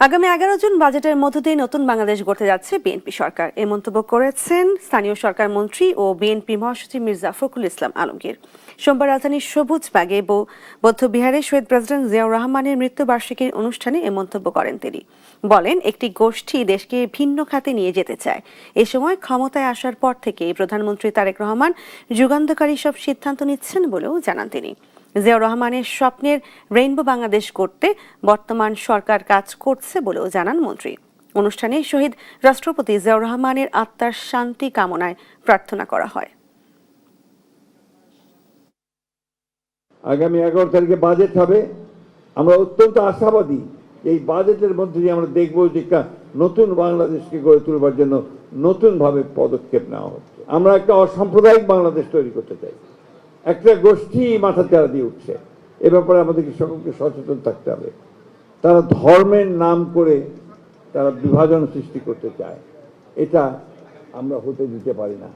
আগামী 11 জুন বাজেটের মধ্য দিয়ে নতুন বাংলাদেশ গড়তে যাচ্ছে বিএনপি সরকার। এ মন্তব্য করেছেন স্থানীয় সরকার মন্ত্রী ও বিএনপি মহাসচিব মির্জা ফখরুল ইসলাম আলমগীর। সোমবার রাজধানীর সবুজবাগে বৌদ্ধবিহারে শহীদ প্রেসিডেন্ট জিয়াউর রহমানের মৃত্যুবার্ষিকীর অনুষ্ঠানে এ মন্তব্য করেন তিনি। বলেন, একটি গোষ্ঠী দেশকে ভিন্ন খাতে নিয়ে যেতে চায়। এ সময় ক্ষমতায় আসার পর থেকে প্রধানমন্ত্রী তারেক রহমান যুগান্তকারী সব সিদ্ধান্ত নিচ্ছেন বলেও জানান তিনি। জিয়াউর রহমানের স্বপ্নের রেইনবো বাংলাদেশ করতে বর্তমান সরকার কাজ করছে বলেও জানান মন্ত্রী। অনুষ্ঠানে শহীদ রাষ্ট্রপতি জিয়াউর রহমানের আত্মার শান্তি কামনায় প্রার্থনা করা হয়। আগামী 11 তারিখে বাজেট হবে। আমরা অত্যন্ত আশাবাদী এই বাজেটের মধ্যে দিয়ে আমরা দেখব যে নতুন বাংলাদেশকে গড়ে তুলবার জন্য নতুনভাবে পদক্ষেপ নেওয়া হচ্ছে। আমরা একটা অসাম্প্রদায়িক বাংলাদেশ তৈরি করতে চাই। একটা গোষ্ঠী মাথা চাড়া দিয়ে উঠছে, এ ব্যাপারে আমাদেরকে সকলকে সচেতন থাকতে হবে। তারা ধর্মের নাম করে তারা বিভাজন সৃষ্টি করতে চায়, এটা আমরা হতে দিতে পারি না।